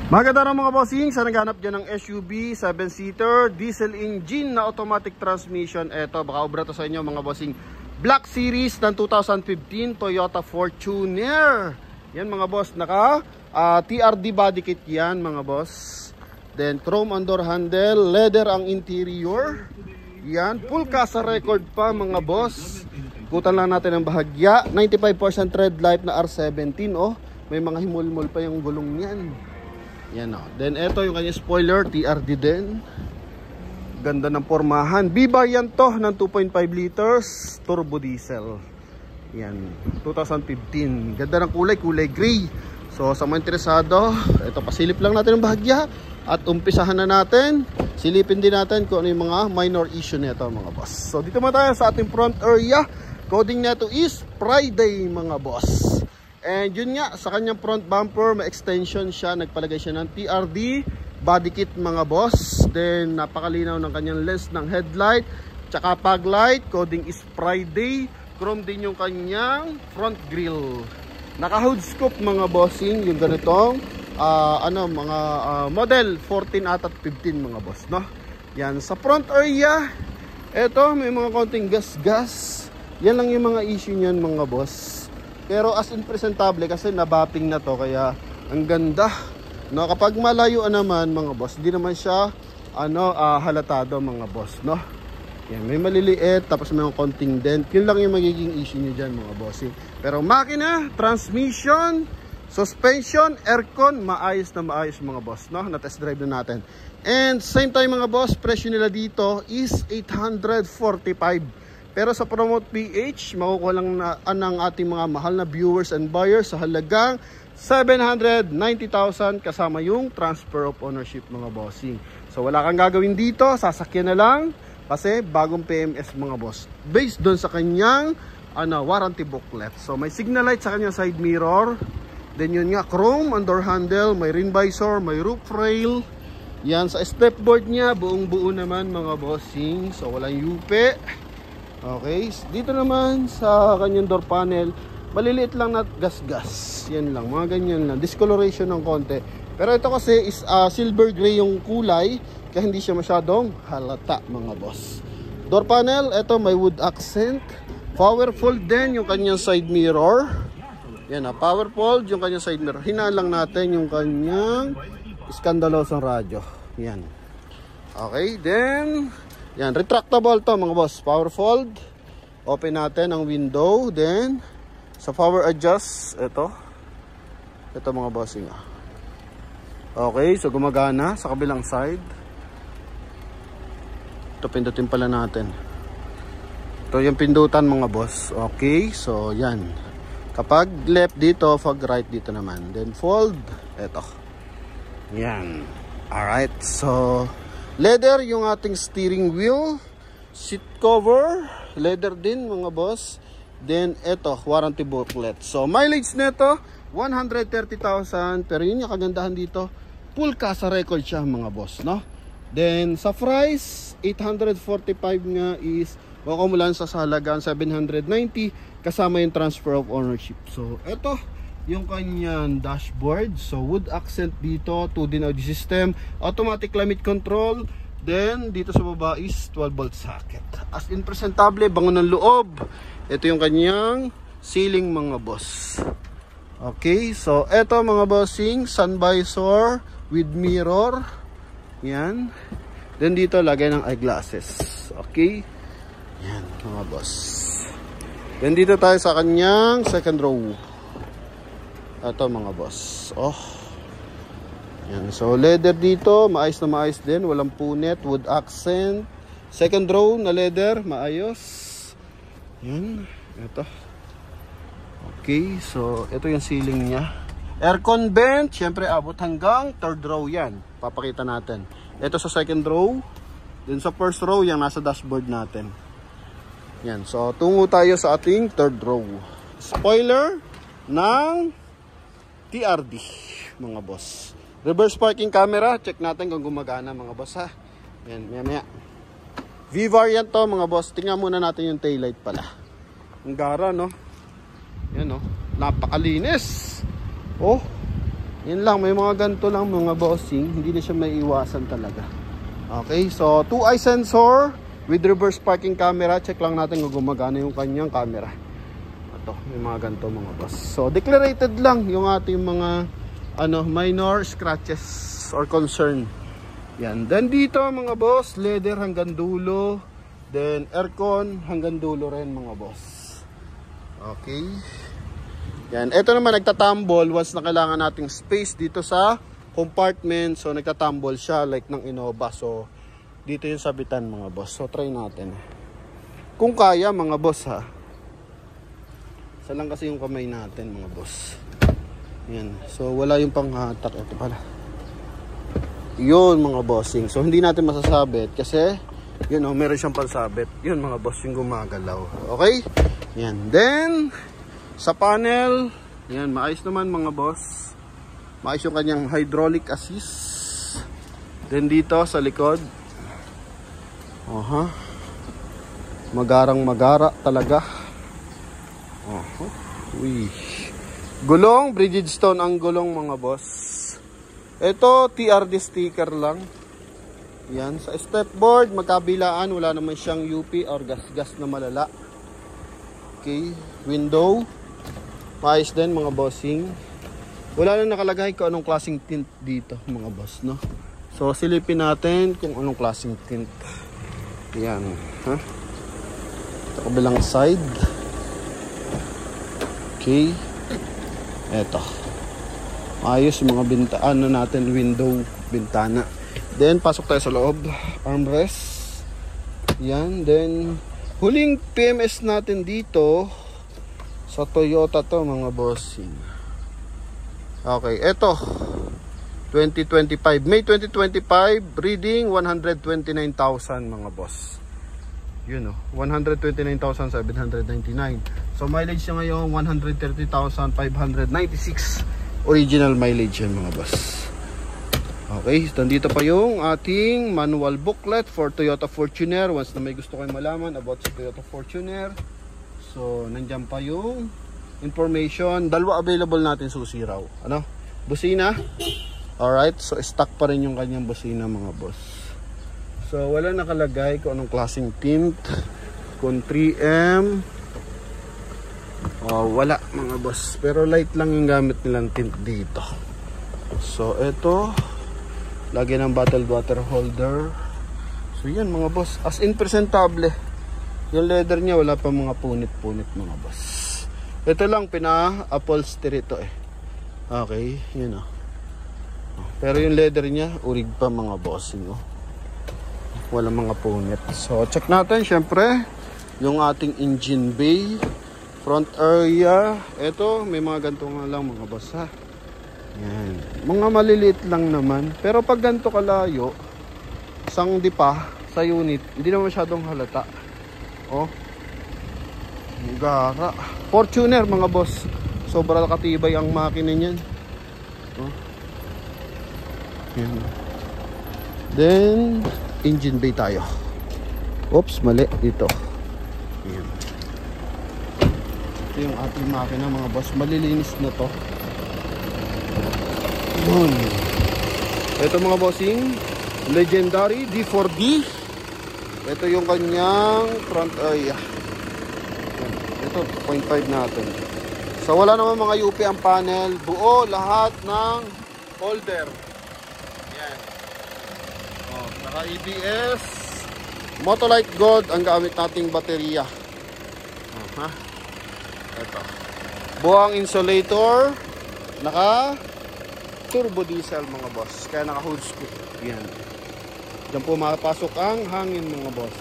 Maganda mga bossing, sa naghanap dyan ng SUV, 7-seater, diesel engine na automatic transmission. Eto, baka obra to sa inyo mga bossing. Black Series ng 2015 Toyota Fortuner. Yan mga boss, naka TRD body kit yan mga boss. Then chrome on door handle, leather ang interior. Yan, full casa record pa mga boss. Kutan lang natin ang bahagya. 95% red light na R17. Oh, may mga himulmol pa yung gulong niyan. Yan o. Then ito yung kanya spoiler, TRD din. Ganda ng pormahan. B-variant to ng 2.5 liters turbo diesel. Yan, 2015. Ganda ng kulay, kulay gray. So sa mga interesado, ito pasilip lang natin ang bahagya. At umpisahan na natin. Silipin din natin kung ano yung mga minor issue nito mga boss. So dito muna tayo sa ating front area. Coding nito is Friday mga boss. And yun nga, sa kanyang front bumper, may extension siya. Nagpalagay siya ng TRD body kit mga boss. Then napakalinaw ng kanyang lens ng headlight. Tsaka fog light, coding is Friday. Chrome din yung kanyang front grille. Naka hood scoop mga bossing. Yung ganitong model 14 at 15 mga boss, no? Yan, sa front area, eto may mga konting gas-gas. Yan lang yung mga issue niyan mga boss. Pero as in presentable kasi nabapping na to, kaya ang ganda. No, kapag malayuan naman mga boss, hindi naman siya halatado mga boss, no? Yan, may maliliit tapos may konting dent. Yun lang yung magiging issue niyo diyan mga boss. Pero makina, transmission, suspension, aircon, maayos na maayos mga boss, no? Na-test drive na natin. And same time mga boss, presyo nila dito is 845. Pero sa Promote PH, makukuha lang na ang ating mga mahal na viewers and buyers sa halagang 790,000 kasama yung transfer of ownership mga bossing. So wala kang gagawin dito, sasakyan na lang kasi bagong PMS mga boss. Based doon sa kanyang warranty booklet. So may signal light sa kanyang side mirror. Then yun nga, chrome on door handle, may rim visor, may roof rail. Yan, sa step board niya, buong buo naman mga bossing. So walang yupe. Okay, dito naman sa kanyang door panel, maliliit lang na gas-gas. Yan lang, mga ganyan lang. Discoloration ng konti. Pero ito kasi is silver gray yung kulay, kaya hindi siya masyadong halata mga boss. Door panel, ito may wood accent. Power fold din yung kanyang side mirror. Yan power fold yung kanyang side mirror. Hinalang natin yung kanyang skandalosong radyo. Yan. Okay, then yan, retractable to mga boss. Power fold. Open natin ang window. Then, sa power adjust, ito mga bossing. Okay, so gumagana sa kabilang side. Ito, pindutin pala natin. Ito yung pindutan mga boss. Okay, so yan. Kapag left dito, pag right dito naman. Then fold, ito. Yan. Alright, so leather yung ating steering wheel, seat cover, leather din mga boss. Then ito, warranty booklet. So mileage nito 130,000, pero yun yung kagandahan dito, full casa record siya mga boss, no? Then sa price 845 nga is makumulan sa halagang 790 kasama yung transfer of ownership. So ito yung kanyang dashboard. So wood accent dito, 2D audio system, automatic climate control. Then dito sa baba is 12 volt socket. As in presentable, bango ng loob. Ito yung kanyang ceiling mga boss. Okay, so eto mga bossing, sun visor with mirror. Yan. Then dito lagay ng eyeglasses. Okay. Yan mga boss. Then dito tayo sa kanyang second row. Ito mga boss. Oh. Yan. So leather dito, maayos na maayos din, walang punit, wood accent. Second row na leather, maayos. Yan. Ito. Okay, so ito yung ceiling niya. Aircon vent, syempre abot hanggang third row yan. Papakita natin. Ito sa second row. Then sa first row, yung nasa dashboard natin. Yan. So tungo tayo sa ating third row. Spoiler ng TRD mga boss. Reverse parking camera, check natin kung gumagana mga boss ha. Yan, maya. V-variant to mga boss. Tingnan muna natin yung taillight pala. Ang gara no. Yan no. Napakalinis. Oh. Yan lang, may mga ganito lang mga bossing, hindi na siya may iwasan talaga. Okay, so 2-eye sensor with reverse parking camera. Check lang natin kung gumagana yung kanyang camera. Ito, may mga ganito mga boss. So declarated lang yung ating mga minor scratches or concern. Yan, then dito mga boss, leather hanggang dulo, then aircon hanggang dulo rin mga boss. Okay. Yan, ito naman nagtatumble once na kailangan nating space dito sa compartment. So nagtatumble siya like ng Innova. So dito yung sabitan mga boss. So try natin. Kung kaya mga boss ha. Isa lang kasi yung kamay natin mga boss. Yan. So wala yung panghatak. Ito pala. Yun mga bossing. So hindi natin masasabit kasi yun meron siyang pansabit. Yun mga boss yung gumagalaw. Okay? Yan. Then sa panel, yan, maayos naman mga boss. Maayos yung kanyang hydraulic assist. Then dito sa likod, magarang-magara talaga. Uy. Gulong, Bridgestone ang gulong mga boss. Ito, TRD sticker lang. Yan, sa step board, magkabilaan, wala naman siyang UP or gas-gas na malala. Okay, window. Maayos din mga bossing. Wala na nakalagay kung anong klaseng tint dito mga boss, no? So silipin natin kung anong klaseng tint. Yan, ha? Ito kabilang side. Okay. Eto. Maayos yung mga natin, window, bintana. Then pasok tayo sa loob. Armrest. Yan, then huling PMS natin dito sa Toyota to mga bossing. Okay, eto 2025, May 2025, reading 129,000 mga boss. Yun 129,799. So mileage niya ngayon 130,596. Original mileage yan mga boss. Okay, so nandito pa yung ating manual booklet for Toyota Fortuner. Once na may gusto kayong malaman about sa Toyota Fortuner, so, nandiyan pa yung information. Dalawa available natin susi raw. Busina. Alright. So, stock pa rin yung kanyang busina mga boss. So, wala nakalagay kung anong klaseng tint. Kung 3M. Wala mga boss. Pero light lang yung gamit nilang tint dito. So, ito. Lagi ng bottled water holder. So, yan mga boss. As in presentable. Yung leather niya wala pa mga punit-punit mga boss. Ito lang pina-upholstery ito Okay, yun Pero yung leather niya urig pa mga bossing Wala mga punit. So check natin syempre yung ating engine bay, front area. Ito may mga ganito nga lang mga boss ha. Yan. Mga maliliit lang naman. Pero pag ganito kalayo, isang dipa sa unit, hindi naman masyadong halata. Gara. Fortuner mga boss. Sobrang katibay ang makina niyan. Yan. Then engine bay tayo. Oops, mali dito. Yan. Ito yung ating makina mga boss. Malilinis na to. Yun. Ito mga bossing, legendary D4D. Ito yung kanyang front area. Ito 0.5 natin. So wala naman mga UP ang panel. Buo lahat ng holder. Yan. Naka ABS. Motolite Gold ang gamit nating baterya. Ito. Buong insulator. Naka turbo diesel mga boss. Kaya naka hood scoop. Yan. Diyan po makapasok ang hangin mga boss.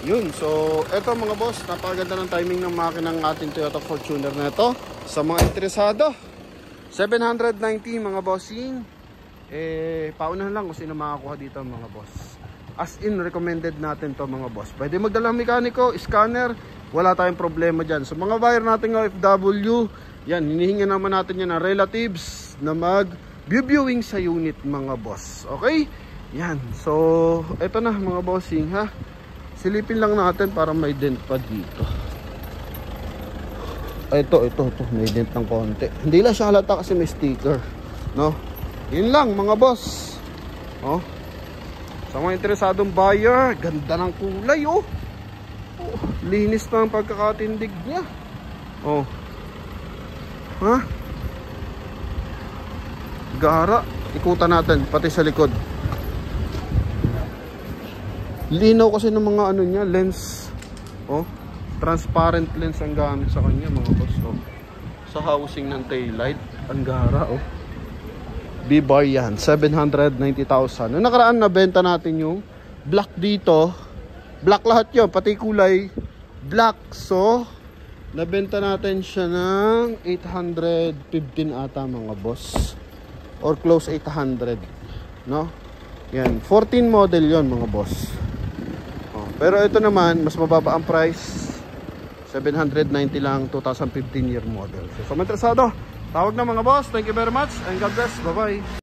Yun, so eto mga boss, napakaganda ng timing ng makinang ating Toyota Fortuner na ito. Sa mga interesado, 790 mga bossing. Paunahan lang kung sino makakuha dito mga boss. As in, recommended natin to mga boss. Pwede magdala mekaniko, scanner, wala tayong problema dyan. So mga buyer natin ng OFW, yan, hinihinga naman natin yan ng relatives na mag-viewing sa unit mga boss. Okay? Yan, so eto na mga bossing ha. Silipin lang natin para may dent pa dito. Ito, may dent ng konti. Hindi lang siya halata kasi may sticker. No? Yun lang mga boss. Oh. Sa mga interesadong buyer, ganda ng kulay oh. Oh, linis na ang pagkakatindig niya. Oh. Ha? Gara. Ikutan natin pati sa likod. Linaw kasi ng mga ano niya, lens. Oh. Transparent lens ang gamit sa kanya mga boss. Oh. Sa housing ng taillight, ang gara oh. B-bar yan, 790,000. Noong nakaraan nabenta natin yung black dito. Black lahat yun, pati kulay black. So, nabenta natin siya ng 815 ata mga boss. Or close 800. No? Yan, 14 model yon mga boss. Oh, pero ito naman, mas mababa ang price. 790 lang, 2015 year model. So, kung interesado, tawag na mga boss. Thank you very much and God bless. Bye-bye.